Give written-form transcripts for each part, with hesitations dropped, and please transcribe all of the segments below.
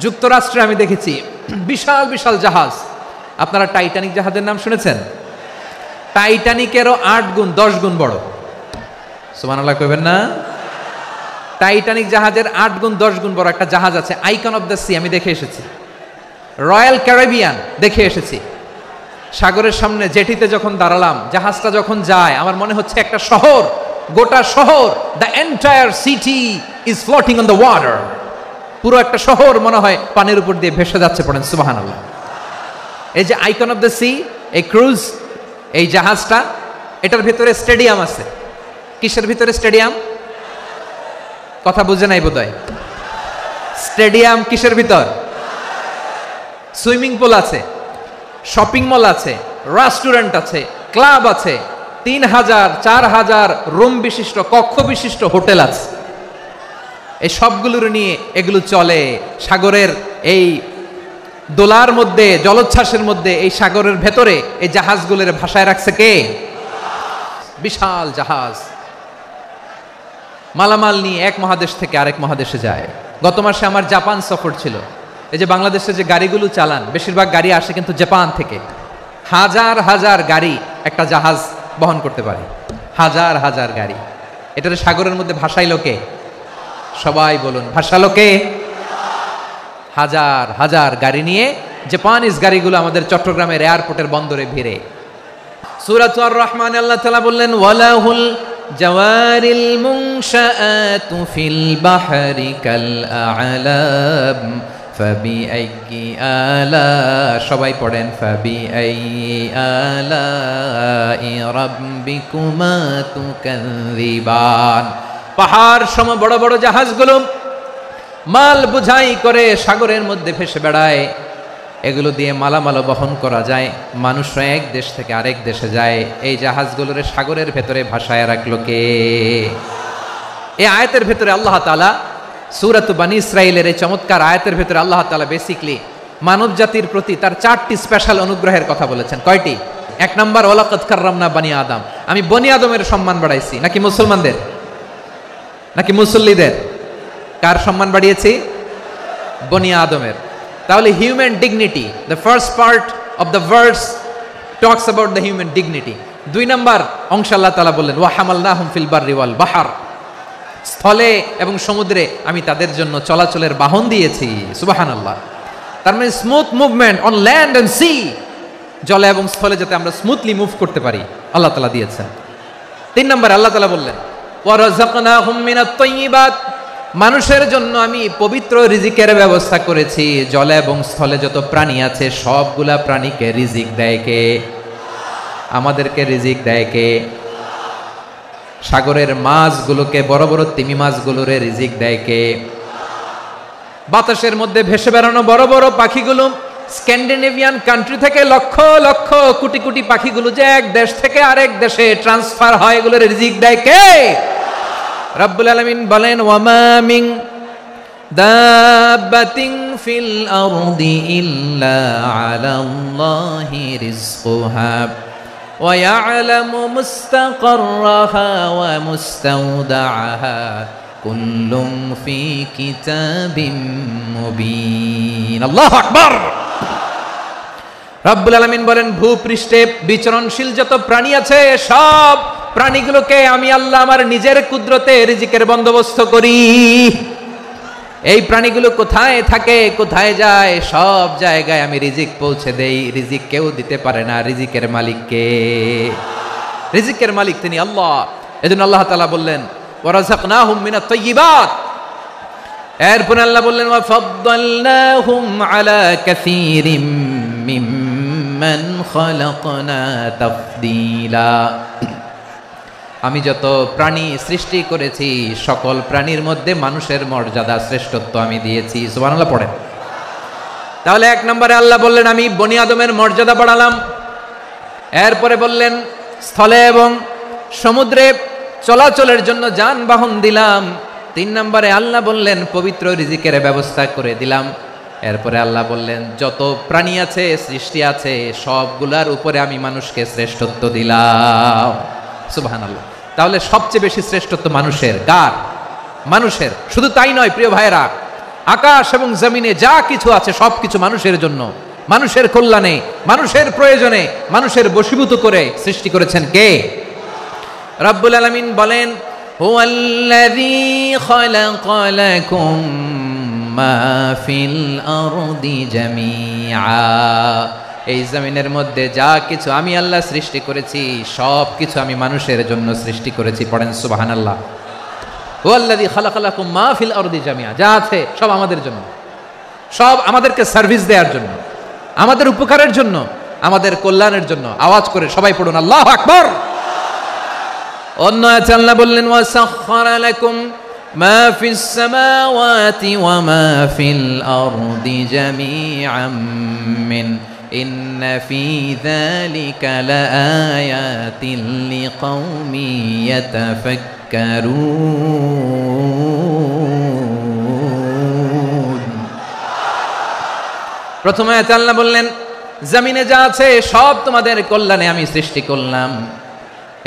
যুক্তরাষ্ট্রে আমি দেখেছি বিশাল বিশাল জাহাজ। আপনারা টাইটানিক জাহাজের নাম শুনেছেন? টাইটানিকেরও 8 গুণ 10 গুণ বড়। সুবহানাল্লাহ কইবেন না? টাইটানিক জাহাজের 8 গুণ 10 গুণ বড় একটা জাহাজ আছে, আইকন অফ দ্য সি। আমি দেখে এসেছি। রয়্যাল ক্যারিবিয়ান দেখে এসেছি। সাগরের সামনে জেটিতে যখন দাঁড়ালাম, জাহাজটা যখন যায়, আমার মনে হচ্ছে একটা শহর, গোটা শহর, the entire city is floating on the water. পুরো একটা শহর মনে হয় পানির উপর দিয়ে ভেসে যাচ্ছে। পড়েন সুবহানাল্লাহ। এই যে আইকন অফ দ্য সি, এই ক্রুজ, এই জাহাজটা, এটার ভিতরে স্টেডিয়াম আছে। কিসের ভিতরে স্টেডিয়াম? কথা বুঝে নাই বোধহয়। স্টেডিয়াম কিসের ভিতর? সুইমিং পুল আছে, শপিং মল আছে, রেস্টুরেন্ট আছে, ক্লাব আছে, 3000 4000 রুম বিশিষ্ট, কক্ষ বিশিষ্ট হোটেল আছে। এই সবগুলোর নিয়ে এগুলো চলে সাগরের এই দোলার মধ্যে, জলোচ্ছ্বাসের মধ্যে, এই সাগরের ভেতরে এই জাহাজগুলোর ভাষায় রাখছে কে? বিশাল জাহাজ মালামাল নিয়ে এক মহাদেশ থেকে আরেক মহাদেশে যায়। গত মাসে আমার জাপান সফর ছিল। এই যে বাংলাদেশে যে গাড়িগুলো চালান, বেশিরভাগ গাড়ি আসে কিন্তু জাপান থেকে। হাজার হাজার গাড়ি একটা জাহাজ বহন করতে পারে, হাজার হাজার গাড়ি। এটার সাগরের মধ্যে ভাসাইলো কে? সবাই বলুন, ভাসালো কে? হাজার হাজার গাড়ি নিয়ে জাপানিজ গাড়িগুলো আমাদের চট্টগ্রামের এয়ারপোর্টের বন্দরে ভিড়ে। সূরাতুর আর রহমান আল্লাহ তাআলা বললেন, ওয়ালাহুল জাওয়ারিল মুনশাআতু ফিল বাহরি কাল আ'লাম ফাবিআইয়ি আলা, সবাই পড়েন, ফাবিআইয়ি আলাই রাব্বিকুমা তুকাযযিবান। পাহাড় সম বড় বড় জাহাজগুলো মাল বোঝাই করে সাগরের মধ্যে ভেসে বেড়ায়। এগুলো দিয়ে মালামাল বহন করা যায়, মানুষরা এক দেশ থেকে আরেক দেশে যায়। এই জাহাজগুলোরে সাগরের ভেতরে ভাসায় রাখলো কে? এই আয়াতের ভেতরে আল্লাহ তাআলা সূরাত বানী ইসরাঈলের এই চমৎকার আয়াতের ভেতরে আল্লাহ তাআলা বেসিক্যালি মানব জাতির প্রতি তার 4টি স্পেশাল অনুগ্রহের কথা বলেছেন। কয়টি? 1 নাম্বার, ওয়ালাকাদ কাররামনা বানি আদম। আমি বনি আদমের সম্মান বাড়াইছি। নাকি মুসলমানদের? নাকি মুসল্লিদের? কার সম্মান বাড়িয়েছি? বনি আদমের। তাহলে human dignity, the first part of the verse talks about the human dignity. 2 number অংশ আল্লাহ তাআলা বললেন, ওয়া হামালনাহুম ফিল বাররি ওয়াল বাহর, স্থলে এবং সমুদ্রে আমি তাদের জন্য চলাচলের বাহন দিয়েছি। সুবহানাল্লাহ। তার মানে smooth movement on land and sea, জলে এবং স্থলে যাতে আমরা স্মুথলি মুভ করতে পারি আল্লাহ তাআলা দিয়েছেন। 3 নম্বরে আল্লাহ তাআলা বললেন, ওয়া রাযাকনাহুম মিনাত তাইয়্যিবাত, মানুষের জন্য আমি পবিত্র রিজিকের ব্যবস্থা করেছি। জলে এবং স্থলে যত প্রাণী আছে সবগুলা প্রাণীকে রিজিক দেয় কে? আমাদেরকে রিজিক দেয় কে? সাগরের মাছগুলোকে, বড় বড় তিমি মাছগুলোরে রিজিক দেয় কে? বাতাসের মধ্যে ভেসে বেড়ানো বড় বড় পাখিগুলো, স্ক্যান্ডিনেভিয়ান কান্ট্রি থেকে লক্ষ লক্ষ কোটি কোটি পাখিগুলো যে এক দেশ থেকে আরেক দেশে ট্রান্সফার হয়, এগুলোর রিজিক দেয় কে? রব্বুল আলামিন বলেন, ওয়ামা মিন দাব্বাতিন ফিল আরদি ইল্লা আলাল্লাহি রিজকুহা ওয়া ইয়ালামু মুস্তাকাররাহা ওয়া মুস্তাওদাআহা কুল্লুম ফি কিতাবিম মুবিন। আল্লাহু আকবার। রব্বুল আলামিন বলেন, ভূপৃষ্ঠে বিচরণশীল যত প্রাণী আছে সব প্রাণীগুলোকে আমি আল্লাহ আমার নিজের কুদরতে রিজিকের বন্দোবস্ত করি। এই প্রাণীগুলো কোথায় থাকে, কোথায় যায়, সব জায়গায় আমি রিজিক পৌঁছে দেই। রিজিক কেউ দিতে পারে না, রিজিকের মালিক কে? রিজিকের মালিক তিনি আল্লাহ। এজন্য আল্লাহ তাআলা বললেন, ওয়া রাযাকনাহুম মিনাত তাইয়্যিবাত। এরপর আল্লাহ বললেন, ওয়া ফাদ্দালনাহুম আলা কাসীরিম মিম্মান খালাকনা তাফদীলা। আমি যত প্রাণী সৃষ্টি করেছি সকল প্রাণীর মধ্যে মানুষের মর্যাদা, শ্রেষ্ঠত্ব আমি দিয়েছি। সুবহানাল্লাহ পড়েন। তাহলে 1 নম্বরে আল্লাহ বললেন আমি বনি আদমের মর্যাদা বাড়ালাম। এরপরে বললেন স্থলে এবং সমুদ্রে চলাচলের জন্য যানবাহন দিলাম। 3 নম্বরে আল্লাহ বললেন পবিত্র রিজিকের ব্যবস্থা করে দিলাম। এরপরে আল্লাহ বললেন যত প্রাণী আছে, সৃষ্টি আছে, সবগুলার উপরে আমি মানুষকে শ্রেষ্ঠত্ব দিলাম। সুবহানাল্লাহ। তাহলে সবচেয়ে বেশি শ্রেষ্ঠত্ব মানুষের। কার? মানুষের। শুধু তাই নয় প্রিয় ভাইরা, আকাশ এবং জমিনে যা কিছু আছে সবকিছু মানুষের জন্য, মানুষের কল্যাণে, মানুষের প্রয়োজনে, মানুষের বশীভূত করে সৃষ্টি করেছেন কে? রব্বুল আলামিন বলেন, হুয়াল্লাযী খালাকা লাকুম মা ফিল আরদি জামিআ। এই জমিনের মধ্যে যা কিছু আমি আল্লাহ সৃষ্টি করেছি সব কিছু আমি মানুষের জন্য সৃষ্টি করেছি। পড়েন সুবহানাল্লাহ। হুয়াল্লাযী খালাকা লাকুম মা ফিল আরদি জামিআ, যা আছে সব আমাদের জন্য, সব আমাদেরকে সার্ভিস দেওয়ার জন্য, আমাদের উপকারের জন্য, আমাদের কল্যাণের জন্য। আওয়াজ করে সবাই পড়ুন আল্লাহু আকবার। অন্য আয়াতে আল্লাহ বললেন, ওয়াসাখখারা লাকুম মা ফিস সামাওয়াতি ওয়া মা ফিল আরদি জামিআম মিন ইন্না ফি যালিকা লাআয়াতিন লিকাউমি ইয়াতাফাক্কারুন। প্রথম আয়াতে আল্লাহ বললেন, জমিনে যা আছে সব তোমাদের কল্যাণে আমি সৃষ্টি করলাম।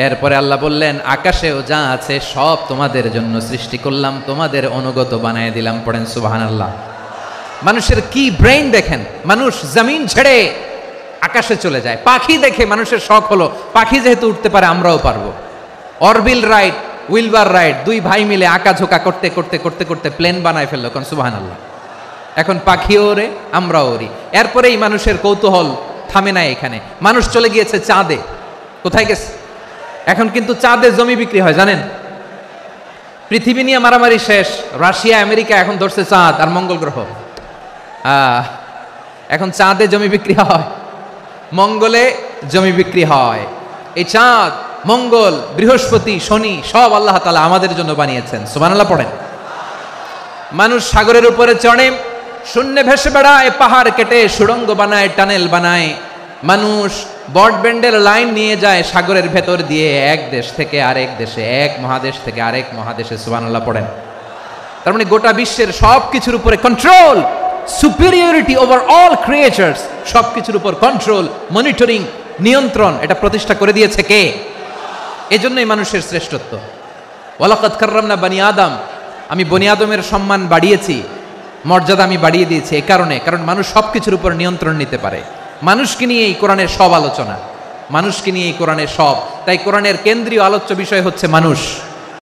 এরপরে আল্লাহ বললেন, আকাশেও যা আছে সব তোমাদের জন্য সৃষ্টি করলাম, তোমাদের অনুগত বানিয়ে দিলাম। পড়েন সুবহানাল্লাহ। মানুষের কি ব্রেইন দেখেন, মানুষ জমিন ছেড়ে আকাশে চলে যায়। পাখি দেখে মানুষের শখ হলো, পাখি যেহেতু উঠতে পারে আমরাও পারবো। অরবিল রাইট, উইলবার রাইট, দুই ভাই মিলে আঁকাঝোঁকা করতে করতে করতে করতে প্লেন বানায় ফেললো। কোন সুবহানাল্লাহ। এখন পাখিও ওরে, আমরাও ওরি। এরপরেই মানুষের কৌতূহল থামে না এখানে। মানুষ চলে গিয়েছে চাঁদে। কোথায় গেছে? এখন কিন্তু চাঁদে জমি বিক্রি হয় জানেন। পৃথিবী নিয়ে মারামারি শেষ, রাশিয়া আমেরিকা এখন ধরছে চাঁদ আর মঙ্গল গ্রহ। এখন চাঁদে জমি বিক্রি হয়, মঙ্গলে জমি বিক্রি হয়। এই চাঁদ, মঙ্গল, বৃহস্পতি, শনি সব আল্লাহ তাআলা আমাদের জন্য বানিয়েছেন। সুবহানাল্লাহ পড়েন। মানুষ সাগরের উপরে চড়ে, শূন্যে ভেসে বেড়ায়, পাহাড় কেটে সুড়ঙ্গ বানায়, টানেল বানায়। মানুষ ব্রডব্যান্ডের লাইন নিয়ে যায় সাগরের ভেতর দিয়ে, এক দেশ থেকে আরেক দেশে, এক মহাদেশ থেকে আরেক মহাদেশে। সুবহানাল্লাহ পড়েন। তার মানে গোটা বিশ্বের সব কিছুর উপরে control, superiority over all creatures, সব কিছুর উপর কন্ট্রোল, মনিটরিং, নিয়ন্ত্রণ, এটা প্রতিষ্ঠা করে দিয়েছে কে? এজন্যই মানুষের শ্রেষ্ঠত্ব। ওয়ালাকাদ কাররামনা বানি আদম, আমি বনি আদমের সম্মান বাড়িয়েছি, মর্যাদা আমি বাড়িয়ে দিয়েছি এই কারণে, কারণ মানুষ সব কিছুর উপর নিয়ন্ত্রণ নিতে পারে। মানুষকে নিয়ে এই কোরআনের সব আলোচনা, মানুষকে নিয়ে এই কোরআনের সব। তাই কোরআনের কেন্দ্রীয় আলোচ্য বিষয় হচ্ছে মানুষ।